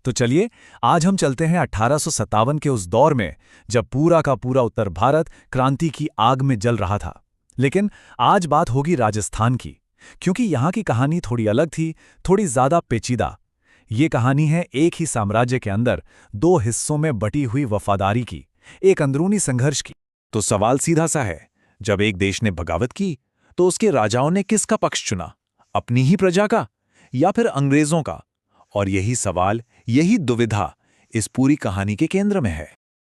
तो चलिए, आज हम चलते हैं 1857 के उस दौर में जब पूरा का पूरा उत्तर भारत क्रांति की आग में जल रहा था। लेकिन आज बात होगी राजस्थान की, क्योंकि यहाँ की कहानी थोड़ी अलग थी, थोड़ी ज्यादा पेचीदा। ये कहानी है एक ही साम्राज्य के अंदर दो हिस्सों में बटी हुई वफादारी की, एक अंदरूनी संघर्ष की। तो सवाल सीधा सा है, जब एक देश ने बगावत की तो उसके राजाओं ने किसका पक्ष चुना, अपनी ही प्रजा का या फिर अंग्रेजों का? और यही सवाल, यही दुविधा इस पूरी कहानी के केंद्र में है।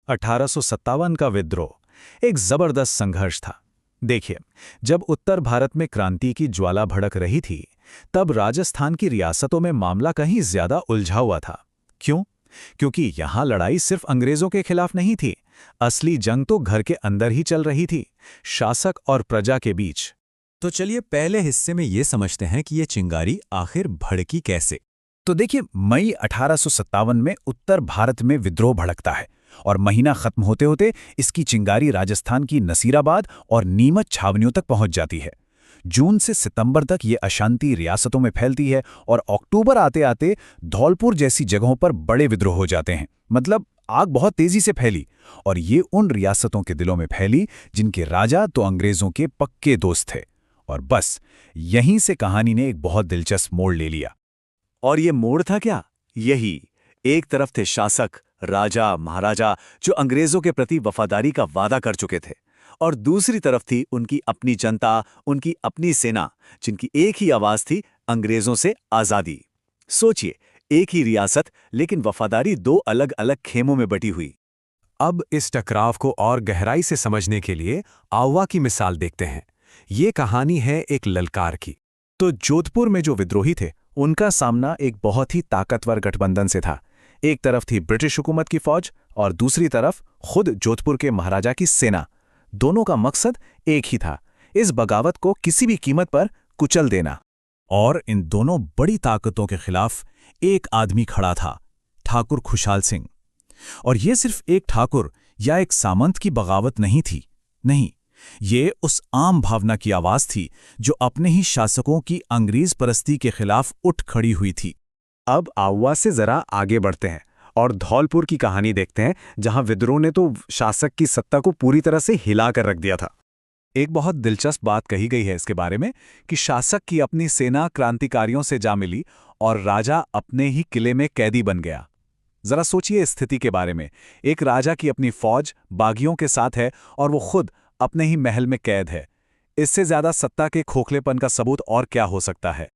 1857 का विद्रोह एक जबरदस्त संघर्ष था। देखिए, जब उत्तर भारत में क्रांति की ज्वाला भड़क रही थी, तब राजस्थान की रियासतों में मामला कहीं ज्यादा उलझा हुआ था। क्यों? क्योंकि यहां लड़ाई सिर्फ अंग्रेजों के खिलाफ नहीं थी, असली जंग तो घर के अंदर ही चल रही थी, शासक और प्रजा के बीच। तो चलिए पहले हिस्से में ये समझते हैं कि ये चिंगारी आखिर भड़की कैसे। तो देखिए, मई 1857 में उत्तर भारत में विद्रोह भड़कता है और महीना खत्म होते होते इसकी चिंगारी राजस्थान की नसीराबाद और नीमच छावनियों तक पहुंच जाती है। जून से सितंबर तक ये अशांति रियासतों में फैलती है और अक्टूबर आते आते धौलपुर जैसी जगहों पर बड़े विद्रोह हो जाते हैं। मतलब आग बहुत तेजी से फैली, और ये उन रियासतों के दिलों में फैली जिनके राजा तो अंग्रेजों के पक्के दोस्त थे। और बस यहीं से कहानी ने एक बहुत दिलचस्प मोड़ ले लिया। और ये मोड़ था क्या? यही, एक तरफ थे शासक, राजा, महाराजा जो अंग्रेजों के प्रति वफादारी का वादा कर चुके थे, और दूसरी तरफ थी उनकी अपनी जनता, उनकी अपनी सेना, जिनकी एक ही आवाज थी, अंग्रेजों से आजादी। सोचिए, एक ही रियासत लेकिन वफादारी दो अलग अलग खेमों में बटी हुई। अब इस टकराव को और गहराई से समझने के लिए आवा की मिसाल देखते हैं। ये कहानी है एक ललकार की। तो जोधपुर में जो विद्रोही थे, उनका सामना एक बहुत ही ताकतवर गठबंधन से था। एक तरफ थी ब्रिटिश हुकूमत की फौज और दूसरी तरफ खुद जोधपुर के महाराजा की सेना। दोनों का मकसद एक ही था, इस बगावत को किसी भी कीमत पर कुचल देना। और इन दोनों बड़ी ताकतों के खिलाफ एक आदमी खड़ा था, ठाकुर खुशहाल सिंह। और ये सिर्फ एक ठाकुर या एक सामंत की बगावत नहीं थी, नहीं, ये उस आम भावना की आवाज थी जो अपने ही शासकों की अंग्रेज परस्ती के खिलाफ उठ खड़ी हुई थी। अब आवा से जरा आगे बढ़ते हैं और धौलपुर की कहानी देखते हैं, जहां विद्रोह ने तो शासक की सत्ता को पूरी तरह से हिला कर रख दिया था। एक बहुत दिलचस्प बात कही गई है इसके बारे में कि शासक की अपनी सेना क्रांतिकारियों से जा मिली और राजा अपने ही किले में कैदी बन गया। जरा सोचिए इस स्थिति के बारे में। एक राजा की अपनी फौज बागियों के साथ है और वो खुद अपने ही महल में कैद है। इससे ज्यादा सत्ता के खोखलेपन का सबूत और क्या हो सकता है?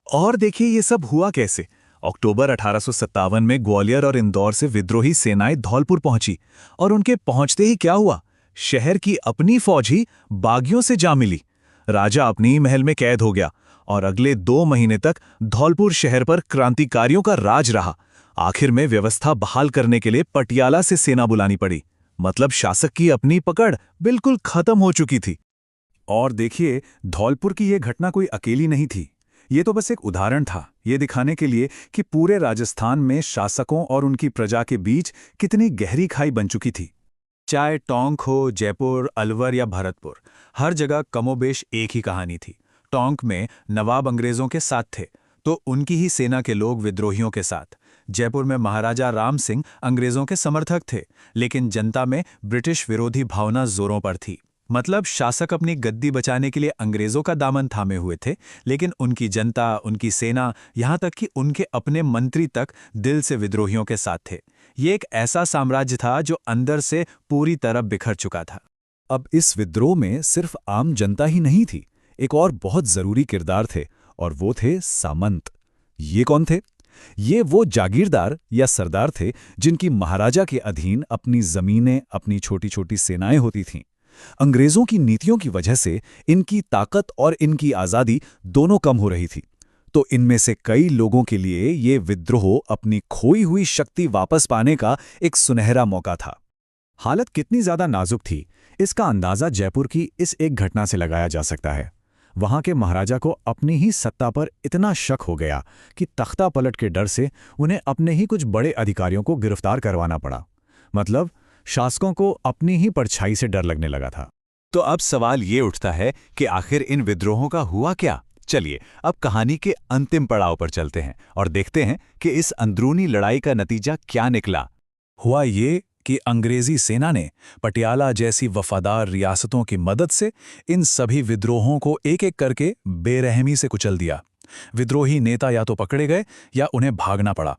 और देखिए ये सब हुआ कैसे। अक्टूबर 1857 में ग्वालियर और इंदौर से विद्रोही सेनाएं धौलपुर पहुंची, और उनके पहुंचते ही क्या हुआ, शहर की अपनी फौज ही बागियों से जा मिली। राजा अपने ही महल में कैद हो गया और अगले 2 महीने तक धौलपुर शहर पर क्रांतिकारियों का राज रहा। आखिर में व्यवस्था बहाल करने के लिए पटियाला से सेना बुलानी पड़ी। मतलब शासक की अपनी पकड़ बिल्कुल खत्म हो चुकी थी। और देखिए, धौलपुर की यह घटना कोई अकेली नहीं थी। ये तो बस एक उदाहरण था, ये दिखाने के लिए कि पूरे राजस्थान में शासकों और उनकी प्रजा के बीच कितनी गहरी खाई बन चुकी थी। चाहे टोंक हो, जयपुर, अलवर या भरतपुर, हर जगह कमोबेश एक ही कहानी थी। टोंक में नवाब अंग्रेजों के साथ थे तो उनकी ही सेना के लोग विद्रोहियों के साथ। जयपुर में महाराजा राम सिंह अंग्रेजों के समर्थक थे, लेकिन जनता में ब्रिटिश विरोधी भावना जोरों पर थी। मतलब शासक अपनी गद्दी बचाने के लिए अंग्रेजों का दामन थामे हुए थे, लेकिन उनकी जनता, उनकी सेना, यहाँ तक कि उनके अपने मंत्री तक दिल से विद्रोहियों के साथ थे। ये एक ऐसा साम्राज्य था जो अंदर से पूरी तरह बिखर चुका था। अब इस विद्रोह में सिर्फ आम जनता ही नहीं थी, एक और बहुत जरूरी किरदार थे, और वो थे सामंत। ये कौन थे? ये वो जागीरदार या सरदार थे जिनकी महाराजा के अधीन अपनी जमीनें, अपनी छोटी छोटी सेनाएं होती थीं। अंग्रेजों की नीतियों की वजह से इनकी ताकत और इनकी आज़ादी दोनों कम हो रही थी। तो इनमें से कई लोगों के लिए ये विद्रोह अपनी खोई हुई शक्ति वापस पाने का एक सुनहरा मौका था। हालत कितनी ज्यादा नाजुक थी, इसका अंदाजा जयपुर की इस एक घटना से लगाया जा सकता है। वहां के महाराजा को अपनी ही सत्ता पर इतना शक हो गया कि तख्ता पलट के डर से उन्हें अपने ही कुछ बड़े अधिकारियों को गिरफ्तार करवाना पड़ा। मतलब शासकों को अपनी ही परछाई से डर लगने लगा था। तो अब सवाल ये उठता है कि आखिर इन विद्रोहों का हुआ क्या? चलिए अब कहानी के अंतिम पड़ाव पर चलते हैं और देखते हैं कि इस अंदरूनी लड़ाई का नतीजा क्या निकला। हुआ ये कि अंग्रेजी सेना ने पटियाला जैसी वफादार रियासतों की मदद से इन सभी विद्रोहों को एक एक करके बेरहमी से कुचल दिया। विद्रोही नेता या तो पकड़े गए या उन्हें भागना पड़ा।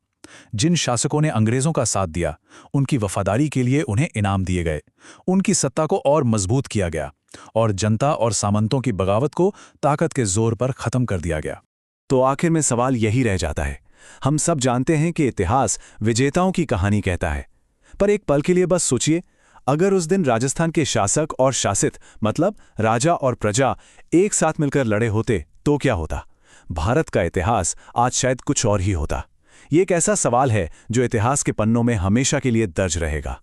जिन शासकों ने अंग्रेजों का साथ दिया, उनकी वफादारी के लिए उन्हें इनाम दिए गए। उनकी सत्ता को और मजबूत किया गया और जनता और सामंतों की बगावत को ताकत के जोर पर खत्म कर दिया गया। तो आखिर में सवाल यही रह जाता है। हम सब जानते हैं कि इतिहास विजेताओं की कहानी कहता है, पर एक पल के लिए बस सोचिए, अगर उस दिन राजस्थान के शासक और शासित मतलब राजा और प्रजा एक साथ मिलकर लड़े होते तो क्या होता? भारत का इतिहास आज शायद कुछ और ही होता। ये एक ऐसा सवाल है जो इतिहास के पन्नों में हमेशा के लिए दर्ज रहेगा।